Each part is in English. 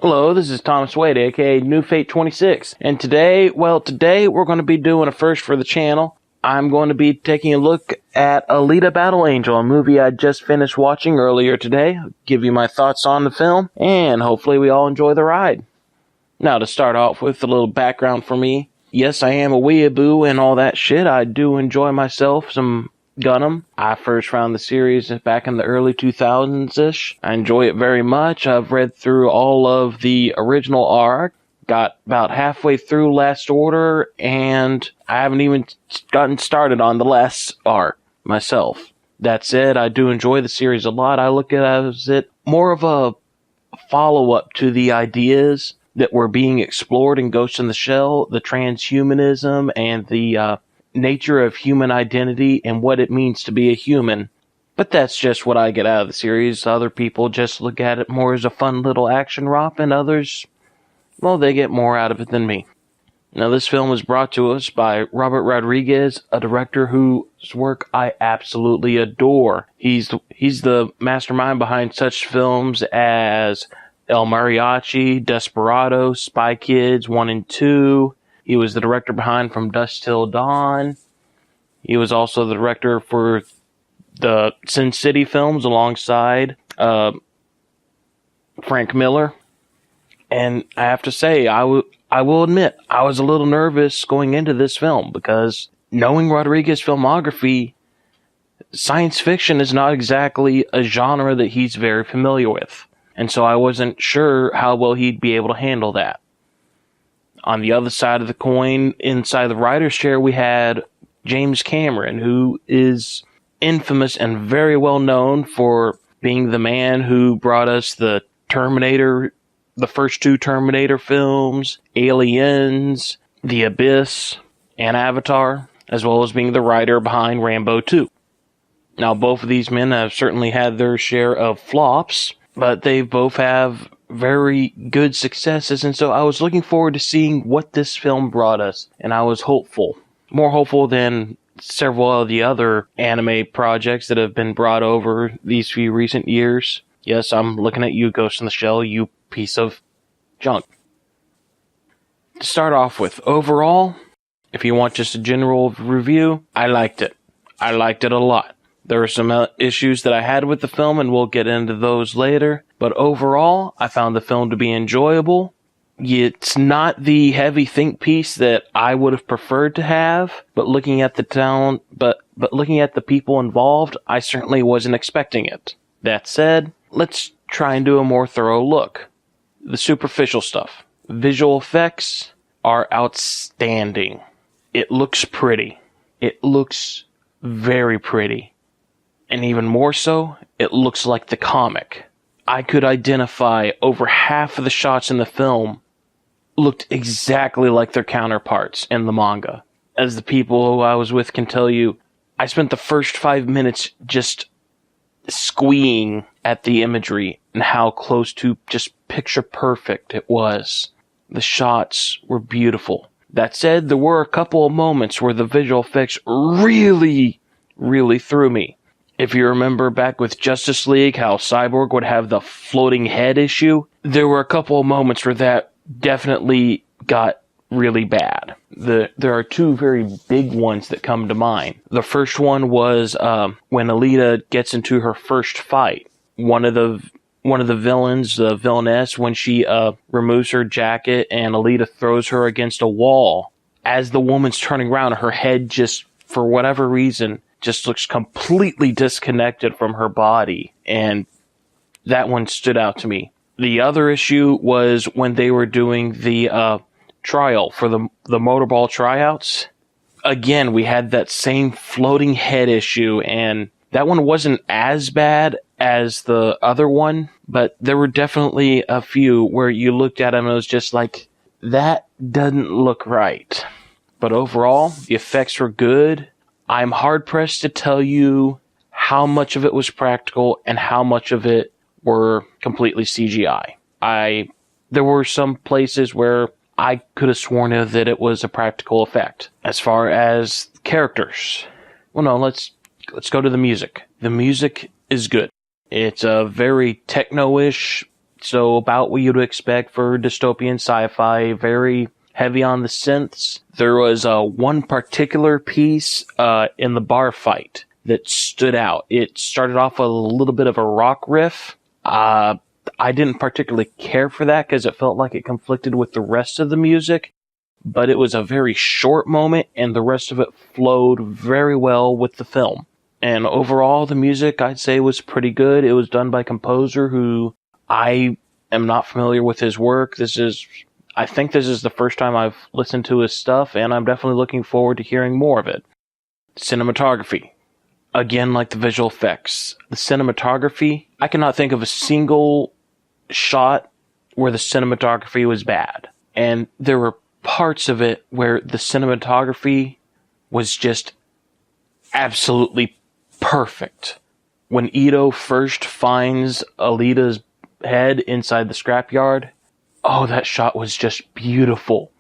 Hello, this is Thomas Wade, aka New Fate 26, and today we're going to be doing a first for the channel. I'm going to be taking a look at Alita Battle Angel, a movie I just finished watching earlier today. I'll give you my thoughts on the film, and hopefully we all enjoy the ride. Now, to start off with a little background for me. Yes, I am a weeaboo and all that shit. I do enjoy myself some Gundam. I first found the series back in the early 2000s-ish. I enjoy it very much. I've read through all of the original arc, got about halfway through Last Order, and I haven't even gotten started on the last arc myself. That said, I do enjoy the series a lot. I look at it as more of a follow-up to the ideas that were being explored in Ghost in the Shell, the transhumanism and the nature of human identity and what it means to be a human. But that's just what I get out of the series. Other people just look at it more as a fun little action romp, and others, well, they get more out of it than me. Now, this film was brought to us by Robert Rodriguez, a director whose work I absolutely adore. He's the mastermind behind such films as El Mariachi, Desperado, Spy Kids 1 and 2. He was the director behind From Dusk Till Dawn. He was also the director for the Sin City films alongside Frank Miller. And I have to say, I will admit, I was a little nervous going into this film because knowing Rodriguez's filmography, science fiction is not exactly a genre that he's very familiar with. And so I wasn't sure how well he'd be able to handle that. On the other side of the coin, inside the writer's chair, we had James Cameron, who is infamous and very well known for being the man who brought us the Terminator, the first two Terminator films, Aliens, The Abyss, and Avatar, as well as being the writer behind Rambo 2. Now, both of these men have certainly had their share of flops, but they both have very good successes, and so I was looking forward to seeing what this film brought us, and I was hopeful. More hopeful than several of the other anime projects that have been brought over these few recent years. Yes, I'm looking at you, Ghost in the Shell, you piece of junk. To start off with, overall, if you want just a general review, I liked it. I liked it a lot. There are some issues that I had with the film, and we'll get into those later. But overall, I found the film to be enjoyable. It's not the heavy think piece that I would have preferred to have, but looking at the town, but looking at the people involved, I certainly wasn't expecting it. That said, let's try and do a more thorough look. The superficial stuff. Visual effects are outstanding. It looks pretty. It looks very pretty. And even more so, it looks like the comic. I could identify over half of the shots in the film looked exactly like their counterparts in the manga. As the people who I was with can tell you, I spent the first 5 minutes just squeeing at the imagery and how close to just picture perfect it was. The shots were beautiful. That said, there were a couple of moments where the visual effects really threw me. If you remember back with Justice League, how Cyborg would have the floating head issue, there were a couple of moments where that definitely got really bad. There are two very big ones that come to mind. The first one was when Alita gets into her first fight. One of the villains, the villainess, when she removes her jacket and Alita throws her against a wall. As the woman's turning around, her head just, for whatever reason, just looks completely disconnected from her body, and that one stood out to me. The other issue was when they were doing the trial for the motorball tryouts. Again, we had that same floating head issue, and that one wasn't as bad as the other one, but there were definitely a few where you looked at them and it was just like, that doesn't look right. But overall, the effects were good. I'm hard-pressed to tell you how much of it was practical and how much of it were completely CGI. There were some places where I could have sworn that it was a practical effect. As far as characters, well, no, let's go to the music. The music is good. It's a very techno-ish So about what you'd expect for dystopian sci-fi, very heavy on the synths. There was one particular piece in the bar fight that stood out. It started off with a little bit of a rock riff. I didn't particularly care for that because it felt like it conflicted with the rest of the music, but it was a very short moment and the rest of it flowed very well with the film. And overall, the music, I'd say, was pretty good. It was done by a composer who I am not familiar with his work. I think this is the first time I've listened to his stuff, and I'm definitely looking forward to hearing more of it. Cinematography. Again, like the visual effects. The cinematography, I cannot think of a single shot where the cinematography was bad. And there were parts of it where the cinematography was just absolutely perfect. When Ito first finds Alita's head inside the scrapyard, oh, that shot was just beautiful.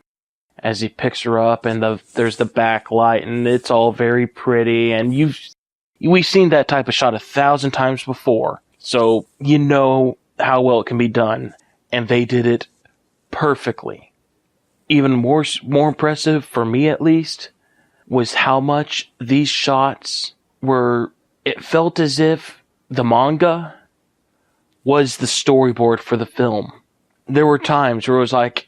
As he picks her up and there's the backlight and it's all very pretty, and we've seen that type of shot 1,000 times before, so you know how well it can be done, and they did it perfectly. Even more impressive, for me at least, was how much these shots it felt as if the manga was the storyboard for the film. There were times where it was like,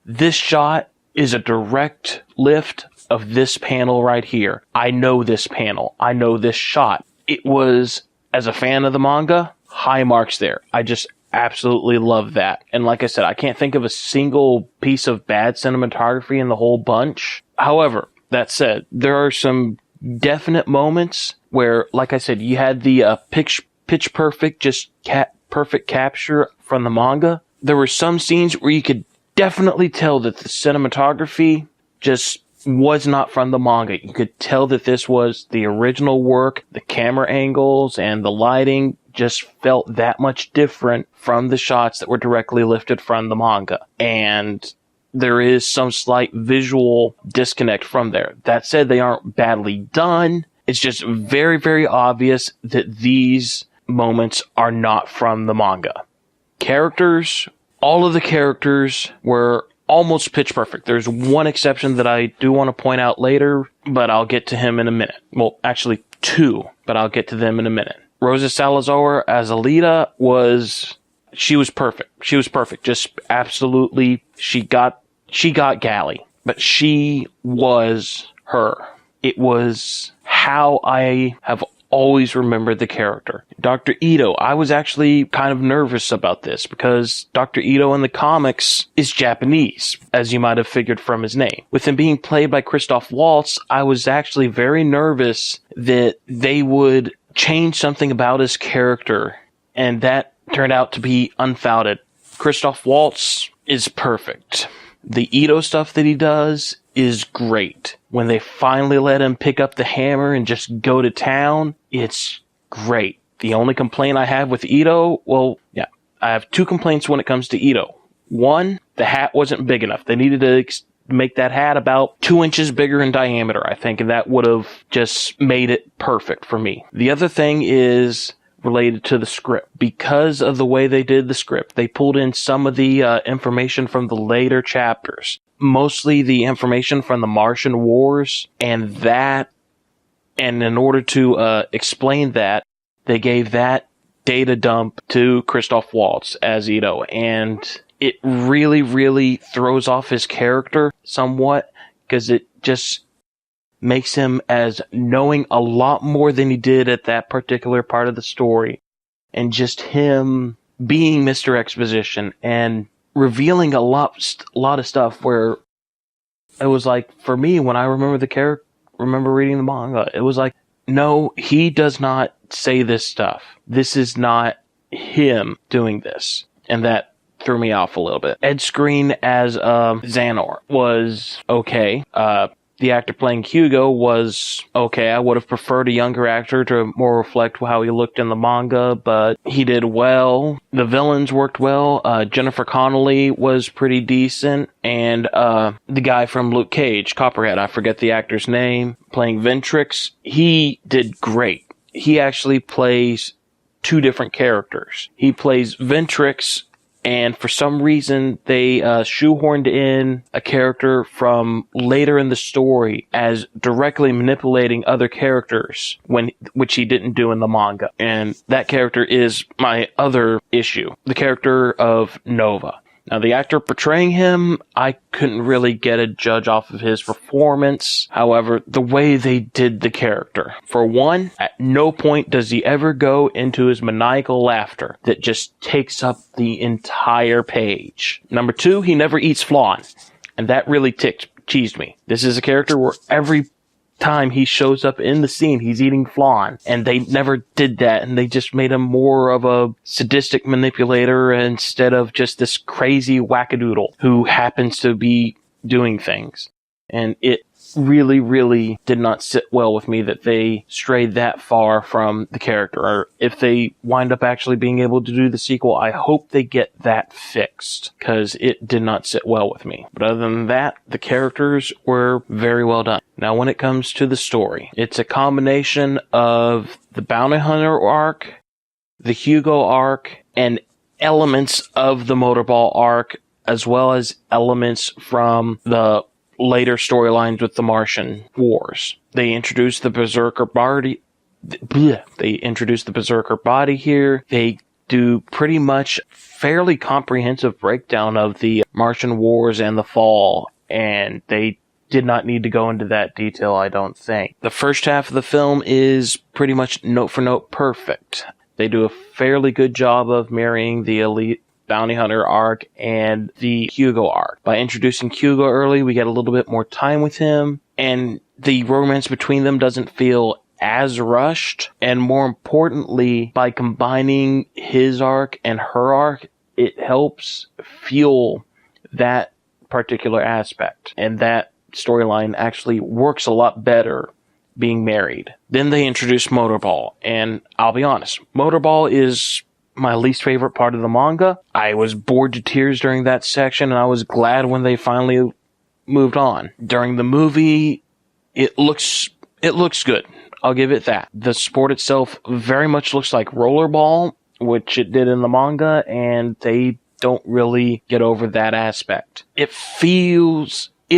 this shot is a direct lift of this panel right here. I know this panel. I know this shot. It was, as a fan of the manga, high marks there. I just absolutely love that. And like I said, I can't think of a single piece of bad cinematography in the whole bunch. However, that said, there are some definite moments where, like I said, you had the pitch perfect, just perfect capture from the manga. There were some scenes where you could definitely tell that the cinematography just was not from the manga. You could tell that this was the original work. The camera angles and the lighting just felt that much different from the shots that were directly lifted from the manga. And there is some slight visual disconnect from there. That said, they aren't badly done. It's just very, very obvious that these moments are not from the manga. Characters, all of the characters were almost pitch perfect. There's one exception that I do want to point out later, but I'll get to him in a minute. Well, actually two, but I'll get to them in a minute. Rosa Salazar as Alita she was perfect. She was perfect. Just absolutely, she got galley, but she was her. It was how I have always remembered the character. Dr. Ito, I was actually kind of nervous about this because Dr. Ito in the comics is Japanese, as you might have figured from his name. With him being played by Christoph Waltz, I was actually very nervous that they would change something about his character, and that turned out to be unfounded. Christoph Waltz is perfect. The Ito stuff that he does is great. When they finally let him pick up the hammer and just go to town, it's great. The only complaint I have with Ito, I have two complaints when it comes to Ito. One, the hat wasn't big enough. They needed to make that hat about 2 inches bigger in diameter, I think, and that would have just made it perfect for me. The other thing is related to the script. Because of the way they did the script, they pulled in some of the information from the later chapters. Mostly the information from the Martian Wars, and in order to explain that, they gave that data dump to Christoph Waltz as Ito, and it really, really throws off his character somewhat, because it just makes him as knowing a lot more than he did at that particular part of the story, and just him being Mr. Exposition and revealing a lot of stuff where it was like, for me, when I remember reading the manga, it was like, no, he does not say this stuff. This is not him doing this. And that threw me off a little bit. Ed Skrein as Xanor was okay. The actor playing Hugo was okay. I would have preferred a younger actor to more reflect how he looked in the manga, but he did well. The villains worked well. Jennifer Connelly was pretty decent. And the guy from Luke Cage, Copperhead, I forget the actor's name, playing Ventrix, he did great. He actually plays two different characters. He plays Ventrix, and for some reason, they shoehorned in a character from later in the story as directly manipulating other characters, which he didn't do in the manga. And that character is my other issue, the character of Nova. Now, the actor portraying him, I couldn't really get a judge off of his performance. However, the way they did the character. For one, at no point does he ever go into his maniacal laughter that just takes up the entire page. Number two, he never eats flan. And that really cheesed me. This is a character where every time he shows up in the scene, he's eating flan, and they never did that, and they just made him more of a sadistic manipulator instead of just this crazy wackadoodle who happens to be doing things. And it really, really did not sit well with me that they strayed that far from the character. Or if they wind up actually being able to do the sequel, I hope they get that fixed, because it did not sit well with me. But other than that, the characters were very well done. Now, when it comes to the story, it's a combination of the Bounty Hunter arc, the Hugo arc, and elements of the Motorball arc, as well as elements from the later storylines with the Martian Wars. They introduced the Berserker body. They introduced the Berserker body here. They do pretty much fairly comprehensive breakdown of the Martian Wars and the Fall, and they did not need to go into that detail, I don't think. The first half of the film is pretty much note for note perfect. They do a fairly good job of marrying the Elite Bounty Hunter arc and the Hugo arc. By introducing Hugo early, we get a little bit more time with him, and the romance between them doesn't feel as rushed. And more importantly, by combining his arc and her arc, it helps fuel that particular aspect. And that storyline actually works a lot better being married. Then they introduce Motorball, and I'll be honest, Motorball is my least favorite part of the manga. I was bored to tears during that section, and I was glad when they finally moved on. During the movie, it looks good. I'll give it that. The sport itself very much looks like rollerball, which it did in the manga, and they don't really get over that aspect. It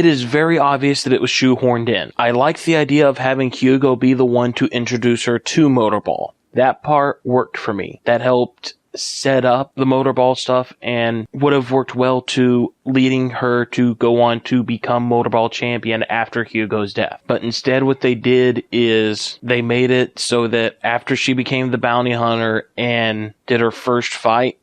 is very obvious that it was shoehorned in. I like the idea of having Hugo be the one to introduce her to Motorball. That part worked for me. That helped set up the Motorball stuff and would have worked well to leading her to go on to become Motorball champion after Hugo's death. But instead what they did is they made it so that after she became the bounty hunter and did her first fight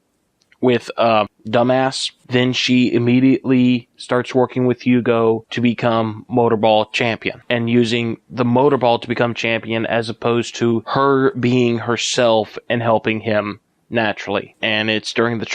with Dumbass, then she immediately starts working with Hugo to become Motorball champion and using the Motorball to become champion as opposed to her being herself and helping him naturally. And it's during the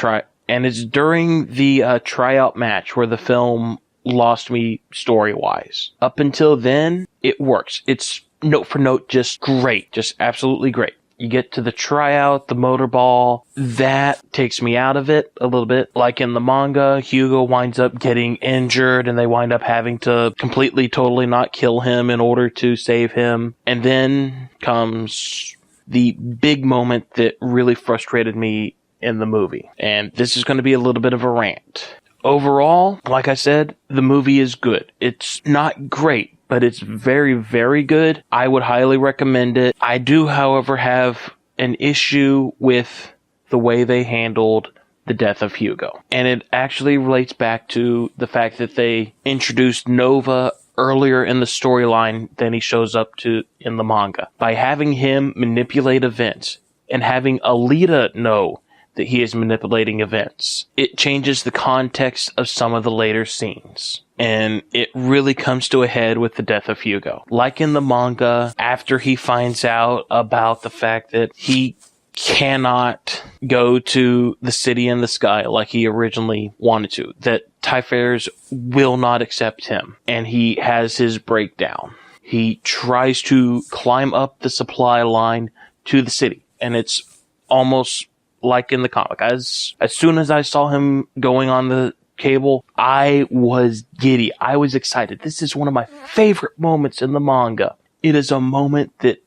tryout match where the film lost me story-wise. Up until then, it works. It's note for note just great. Just absolutely great. You get to the tryout, the Motorball, that takes me out of it a little bit. Like in the manga, Hugo winds up getting injured and they wind up having to completely, totally not kill him in order to save him. And then comes the big moment that really frustrated me in the movie. And this is going to be a little bit of a rant. Overall, like I said, the movie is good. It's not great, but it's very, very good. I would highly recommend it. I do, however, have an issue with the way they handled the death of Hugo. And it actually relates back to the fact that they introduced Nova earlier in the storyline than he shows up to in the manga. By having him manipulate events and having Alita know that he is manipulating events, it changes the context of some of the later scenes. And it really comes to a head with the death of Hugo. Like in the manga, after he finds out about the fact that he cannot go to the city in the sky like he originally wanted to, that Typhairs will not accept him, and he has his breakdown. He tries to climb up the supply line to the city, and it's almost like in the comic. As soon as I saw him going on the cable, I was giddy. I was excited. This is one of my favorite moments in the manga. It is a moment that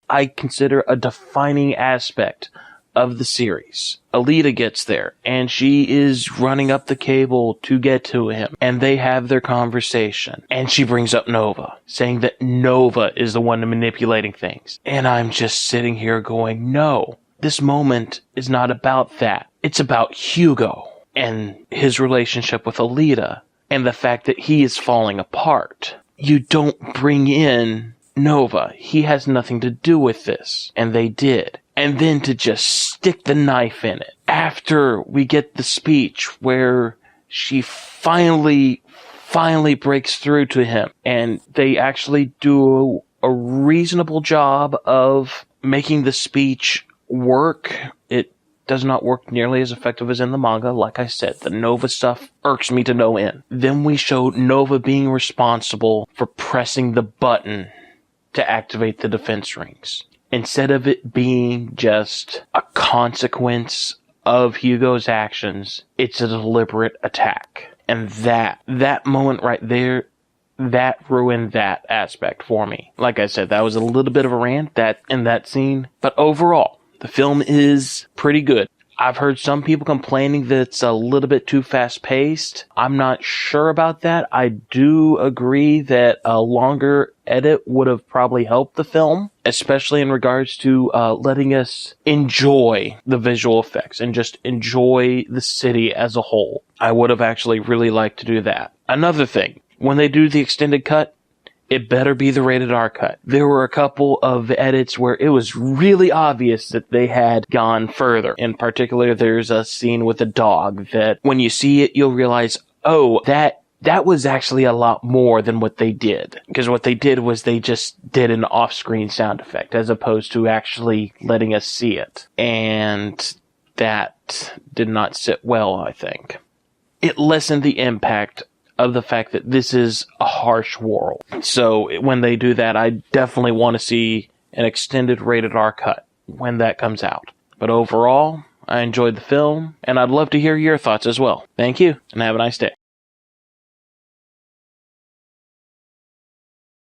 I consider a defining aspect of the series. Alita gets there, and she is running up the cable to get to him, and they have their conversation. And she brings up Nova, saying that Nova is the one manipulating things. And I'm just sitting here going, no, this moment is not about that. It's about Hugo and his relationship with Alita, and the fact that he is falling apart. You don't bring in Nova. He has nothing to do with this. And they did. And then to just stick the knife in it. After we get the speech where she finally breaks through to him, and they actually do a reasonable job of making the speech work. It does not work nearly as effective as in the manga. Like I said, the Nova stuff irks me to no end. Then we showed Nova being responsible for pressing the button to activate the defense rings. Instead of it being just a consequence of Hugo's actions, it's a deliberate attack. And that moment right there, that ruined that aspect for me. Like I said, that was a little bit of a rant in that scene. But overall, the film is pretty good. I've heard some people complaining that it's a little bit too fast-paced. I'm not sure about that. I do agree that a longer edit would have probably helped the film, especially in regards to letting us enjoy the visual effects and just enjoy the city as a whole. I would have actually really liked to do that. Another thing, when they do the extended cut, it better be the rated R cut. There were a couple of edits where it was really obvious that they had gone further. In particular, there's a scene with a dog that when you see it, you'll realize, oh, that was actually a lot more than what they did. Because what they did was they just did an off-screen sound effect as opposed to actually letting us see it. And that did not sit well, I think. It lessened the impact of the fact that this is a harsh world. So when they do that, I definitely want to see an extended rated R cut when that comes out. But overall, I enjoyed the film, and I'd love to hear your thoughts as well. Thank you, and have a nice day.